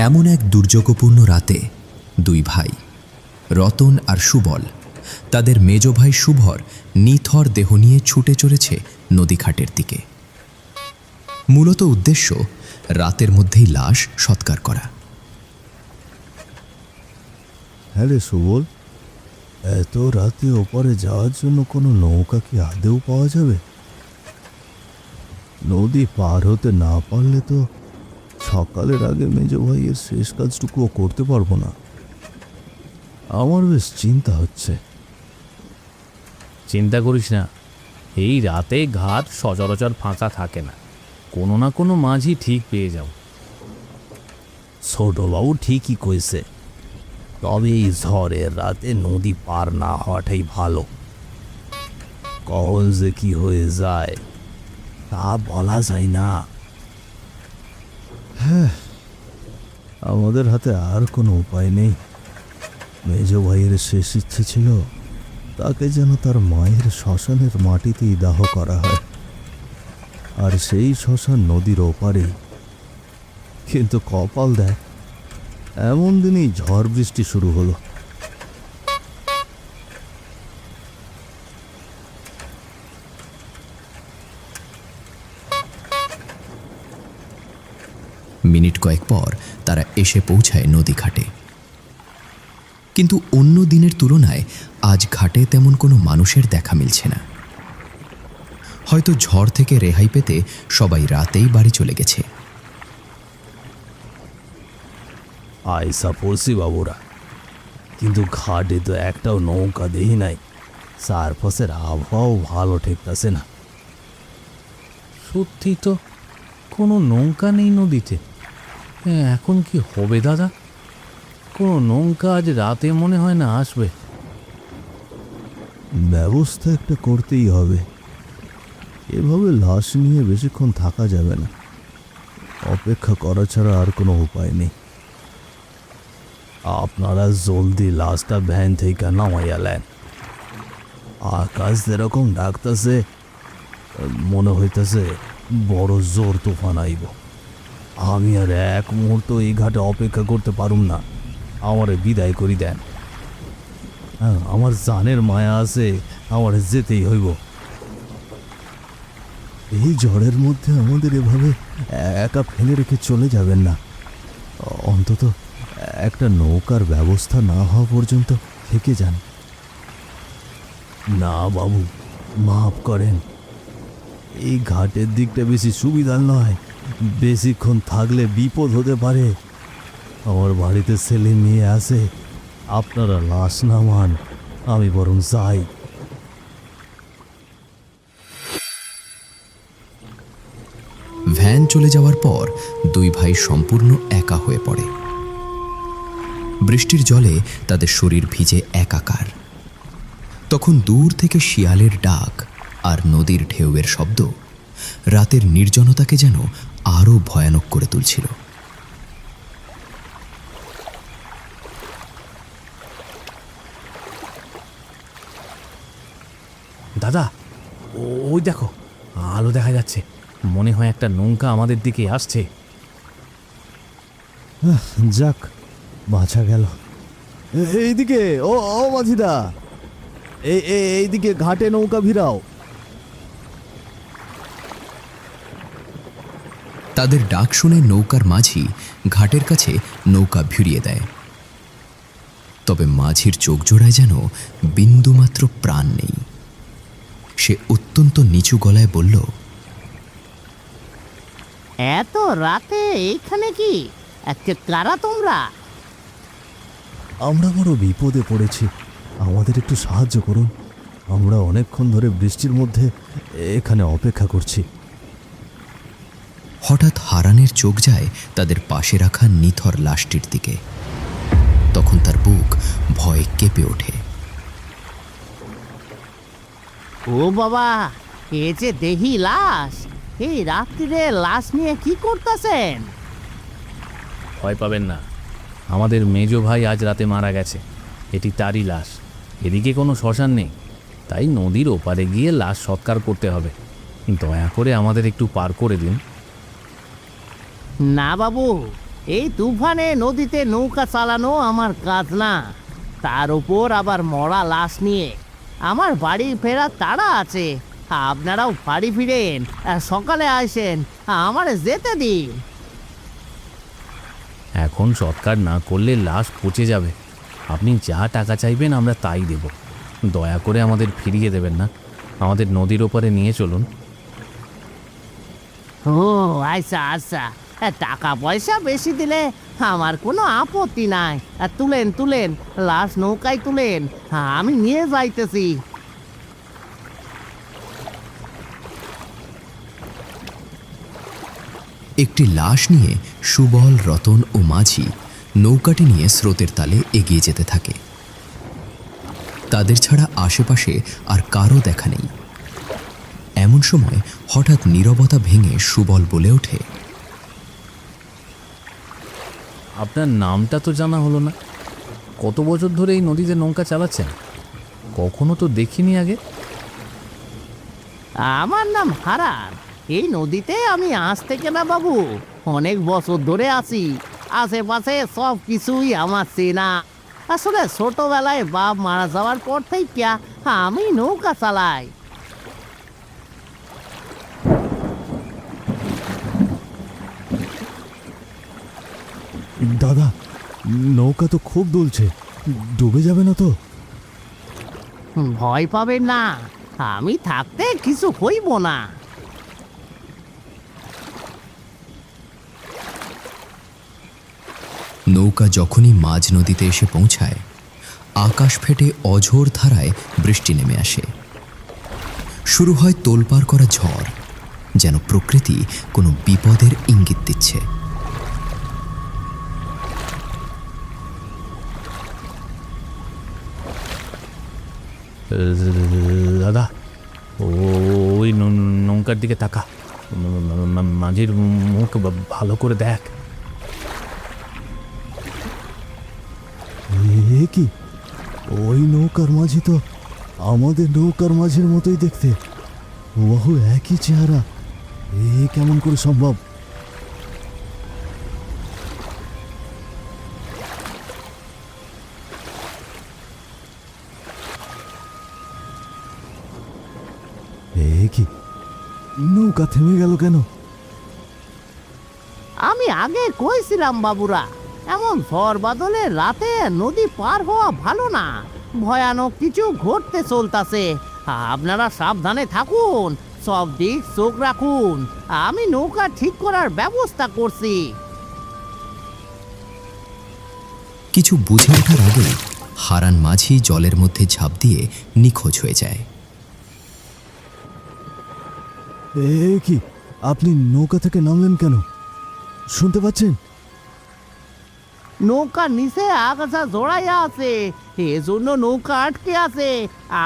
এমন এক দুর্যোগপূর্ণ রাতে দুই ভাই রতন আর সুবল তাদের মেজ ভাই শুভর নিথর দেহ নিয়ে ছুটে চলেছে নদীঘাটের দিকে। মূলত উদ্দেশ্য রাতের মধ্যেই লাশ সৎকার করা। হ্যাঁ রে সুবল, এত রাতে ওপারে যাওয়ার জন্য কোনো নৌকা কি আদেও পাওয়া যাবে? নদী পার হতে না পারলে তো সকালের আগে মেজ ভাইয়ের শেষ কাজটুকুও করতে পারবো না। আমার বেশ চিন্তা হচ্ছে। চিন্তা করিস না, এই রাতে ঘাট সচরাচর ফাঁকা থাকে না, কোনো না কোনো মাঝি ঠিক পেয়ে যাও। ছোটবাবু ঠিকই কইছে, তবে এই ঝড়ের রাতে নদী পার না হওয়াটাই ভালো। কখন যে কি হয়ে যায় তা বলা যায় না। হ্যাঁ, আমাদের হাতে আর কোনো উপায় নেই। মেজ ভাইয়ের শেষ ইচ্ছে ছিল তাকে যেন তার মায়ের শ্মশানের মাটিতেই দাহ করা হয়, আর সেই শ্মশান নদীর ওপারেই। কিন্তু কপাল দেখ, এমন দিনই ঝড় বৃষ্টি শুরু হলো। মিনিট কয়েক পর তারা এসে পৌঁছায় নদীঘাটে। কিন্তু অন্য দিনের তুলনায় আজ ঘাটে তেমন কোনো মানুষের দেখা মিলছে না। হয়তো ঝড় থেকে রেহাই পেতে সবাই রাতেই বাড়ি চলে গেছে। আইসা পড়ছি বাবুরা, কিন্তু ঘাটে তো একটাও নৌকা দেখি নাই। চারপাশের আবহাওয়াও ভালো ঠেকতেছে না। সত্যি তো, কোনো নৌকা নেই নদীতে। এখন কি হবে দাদা? কোনো নৌকা আজ রাতে মনে হয় না আসবে। ব্যবস্থা একটা করতেই হবে। এভাবে লাশ নিয়ে বেশিক্ষণ থাকা যাবে না। অপেক্ষা করা ছাড়া আর কোনো উপায় নেই। আপনারা জলদি লাশটা ভ্যান থেকে নামাইয়ালেন। আকাশ যেরকম ডাকতেছে, মনে হইতেছে বড় জোর তুফান আইব। আমি আর এক মুহূর্ত এই ঘাটে অপেক্ষা করতে পারুম না। আমারে বিদায় করি দেন। হ্যাঁ, আমার জানের মায়া আছে, আমার যেতেই হইব। এই ঝড়ের মধ্যে আমাদের এভাবে একা ফেলে রেখে চলে যাবেন না। অন্তত একটা নৌকার ব্যবস্থা না হওয়া পর্যন্ত থেকে যান। না বাবু, মাফ করেন। এই ঘাটের দিকটা বেশি সুবিধার নয়। বেশিক্ষণ থাকলে বিপদ হতে পারে। আমার বাড়িতে ছেলে মেয়ে আছে। আপনারা লাশ নামান, আমি বরং যাই। ভ্যান চলে যাওয়ার পর দুই ভাই সম্পূর্ণ একা হয়ে পড়ে। বৃষ্টির জলে তাদের শরীর ভিজে একাকার। তখন দূর থেকে শিয়ালের ডাক আর নদীর ঢেউয়ের শব্দ রাতের নির্জনতাকে যেন আরো ভয়ানক করে তুলছিল। দাদা, ওই দেখো, আলো দেখা যাচ্ছে। মনে হয় একটা নৌকা আমাদের দিকে আসছে। যাক, বাঁচা গেল। এইদিকে, ও মাঝিদা, এইদিকে ঘাটে নৌকা ভিড়াও। তাদের ডাক শুনে নৌকার মাঝি ঘাটের কাছে নৌকা ভিড়িয়ে দেয়। তবে মাঝির চোখ জোড়ায় যেন বিন্দুমাত্র প্রাণ নেই। সে অত্যন্ত নিচু গলায় বলল, এত রাতে এইখানে কি? কারা তোমরা? আমরা বড় বিপদে পড়েছি, আমাদের একটু সাহায্য করুন। আমরা অনেকক্ষণ ধরে বৃষ্টির মধ্যে এখানে অপেক্ষা করছি। হঠাৎ হারানের চোখ যায় তাদের পাশে রাখা নিথর লাশটির দিকে। তখন তার বুক ভয়ে কেঁপে ওঠে। ও বাবা, এ যে দেহি লাশ! এই রাত্রিরে লাশ নিয়ে কি করতেছেন? ভয় পাবেন না, আমাদের মেজ ভাই আজ রাতে মারা গেছে। এটি তারই লাশ। এদিকে কোনো শ্মশান নেই, তাই নদীর ওপারে গিয়ে লাশ সৎকার করতে হবে। দয়া করে আমাদের একটু পার করে দিন। না বাবু, এই তুফানে নদীতে নৌকা চালানো আমার কাজ না, তার উপর আবার মরা লাশ নিয়ে আমার বাড়ি ফেরার তাড়া আছে। আপনারাও বাড়ি ফিরেন, সকালে আসেন, আমার যেতে দিন। এখন সৎকার না করলে লাশ পচে যাবে। আপনি যা টাকা চাইবেন আমরা তাই দেব। দয়া করে আমাদের ফিরিয়ে দেবেন না, আমাদের নদীর ওপারে নিয়ে চলুন। ও আচ্ছা আচ্ছা, টাকা পয়সা বেশি দিলে আমার কোনো আপত্তি নাই। তুলেন তুলেন, লাশ নৌকায় তুলেন, আমি নিয়ে যাইতেছি। একটি লাশ নিয়ে সুবল, রতন ও মাঝি নৌকাটি নিয়ে স্রোতের তালে এগিয়ে যেতে থাকে। তাদের ছাড়া আশেপাশে আর কারো দেখা নেই। এমন সময় হঠাৎ নীরবতা ভেঙে সুবল বলে ওঠে, আপনার নামটা তো জানা হলো না। কত বছর ধরে এই নদীতে নৌকা চালাচ্ছেন? কখনো তো দেখিনি আগে। আমার নাম হারান। এই নদীতে আমি আজ থেকে না বাবু, অনেক বছর ধরে আছি। আশেপাশে সব কিছুই আমার চেনা। আসলে ছোটবেলায় বাপ মারা যাওয়ার পর থেকে আমি নৌকা চালাই। দাদা, নৌকা তো খুব দুলছে, ডুবে যাবে না তো? ভয় পাবেন না, আমি থাকতে কিছু হইব না। নৌকা যখনই মাঝ নদীতে এসে পৌঁছায়, আকাশ ফেটে অঝোর ধারায় বৃষ্টি নেমে আসে। শুরু হয় তোলপাড় করা ঝড়, যেন প্রকৃতি কোনো বিপদের ইঙ্গিত দিচ্ছে। দাদা, ওই নৌকার দিকে তাকা, মাঝির মুখ ভালো করে দেখ। এ কি, ওই নৌকার মাঝি তো আমাদের নৌকার মাঝির মতোই দেখতে, বহু একই চেহারা। এ কেমন করে সম্ভব? এ কি, নৌকা থেমে গেল কেন? আমি আগে কইছিলাম বাবুরা, এমন ঝড় বাদলের রাতে নদী পার হওয়া ভালো না, ভয়ানক কিছু ঘটতে চলতেছে। আপনারা সাবধানে থাকুন, সব দিক চোখ রাখুন, আমি নৌকা ঠিক করার ব্যবস্থা করছি। কিছু বুঝে ওঠার আগে হারান মাঝি জলের মধ্যে ঝাঁপ দিয়ে নিখোঁজ হয়ে যায়। এ কি, আপনি নৌকা থেকে নামলেন কেন? শুনতে পাচ্ছেন? নৌকার নিচে আগাছা জড়াইয়া আছে, এজন্য নৌকা আটকে আছে।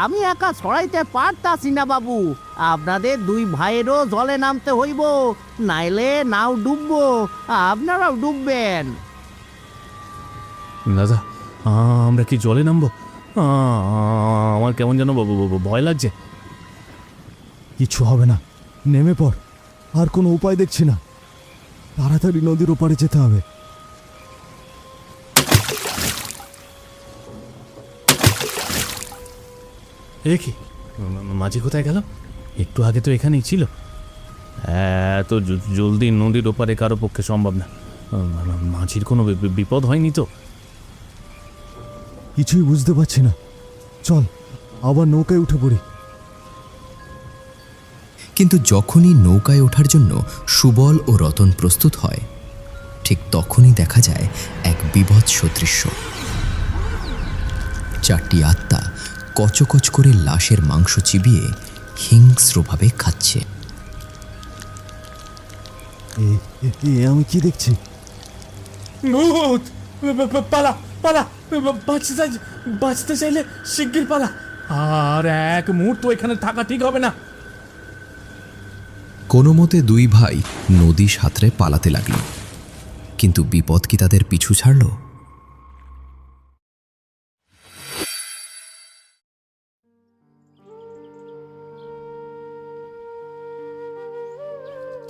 আমি একা ছড়াইতে পারতাছি না বাবু, আপনাদের দুই ভাইয়েরও জলে নামতে হইব, নাইলে নাও ডুববো, আপনারাও ডুববেন। দাদা, আমরা কি জলে নামবো? আমার কেমন যেন ভয় লাগছে। কিছু হবে না, নেমে পড়। আর কোনো উপায় দেখছি না, তাড়াতাড়ি নদীর ওপারে যেতে হবে। এ কি, মাঝি কোথায় গেল? একটু আগে তো এখানেই ছিল। এত জলদি নদীর ওপারে কারো পক্ষে সম্ভব না। মাঝির কোনো বিপদ হয়নি তো? কিছুই বুঝতে পারছি না, চল আবার নৌকায় উঠে পড়ি। কিন্তু যখনই নৌকায় ওঠার জন্য সুবল ও রতন প্রস্তুত হয়, ঠিক তখনই দেখা যায় এক বীভৎস দৃশ্য। চারটি আত্মা কচকচ করে লাশের মাংস চিবিয়ে হিংস্রভাবে খাচ্ছে। আমি কি দেখছি? ভূত! পালা পালা, বাঁচতে চাইলে শিগগির পালা, আর এক মুহূর্ত এখানে থাকা ঠিক হবে না। কোনো মতে দুই ভাই নদী সাঁতরে পালাতে লাগল, কিন্তু বিপদ কি তাদের পিছু ছাড়ল?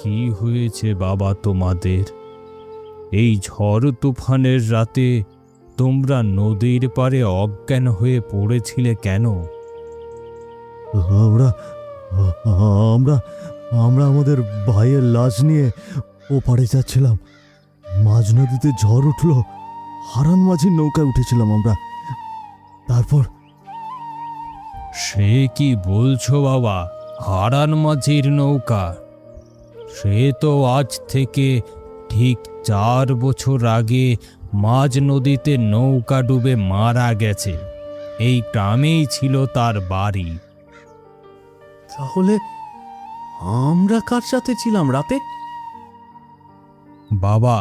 কি হয়েছে বাবা তোমাদের? এই ঝড় তুফানের রাতে তোমরা নদীর পাড়ে অজ্ঞান হয়ে পড়েছিলে কেন? আমরা আমরা আমরা আমাদের ভাইয়ের লাশ নিয়ে ওপারে যাচ্ছিলাম। মাঝ নদীতে ঝড় উঠলো, হারান মাঝির নৌকায় উঠেছিলাম আমরা। তারপর সে কি বলছো বাবা? হারান মাঝির নৌকা? সে তো আজ থেকে ঠিক 4 বছর আগে মাঝ নদীতে নৌকা ডুবে মারা গেছে। এই গ্রামেই ছিল তার বাড়ি। তাহলে আমরা কার সাথে ছিলাম রাতে? বাবা,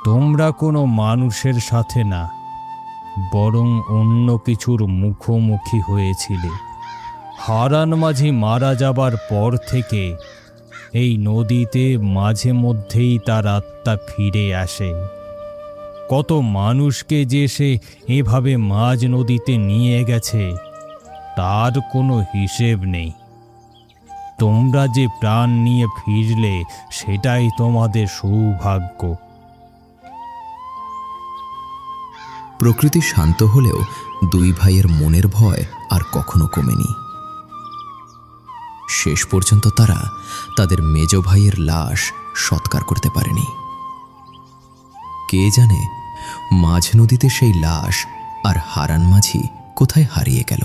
তোমরা কোনো মানুষের সাথে না, বরং অন্য কিছুর মুখোমুখি হয়েছিলে। হারান মাঝি মারা যাবার পর থেকে এই নদীতে মাঝে মধ্যেই তার আত্মা ফিরে আসে। কত মানুষকে যে সে এভাবে মাঝ নদীতে নিয়ে গেছে তার কোনো হিসেব নেই। তোমরা যে প্রাণ নিয়ে ফিরলে সেটাই তোমাদের সৌভাগ্য। প্রকৃতি শান্ত হলেও দুই ভাইয়ের মনের ভয় আর কখনো কমেনি। শেষ পর্যন্ত তারা তাদের মেজ ভাইয়ের লাশ সৎকার করতে পারেনি। কে জানে মাঝ নদীতে সেই লাশ আর হারান মাঝি কোথায় হারিয়ে গেল।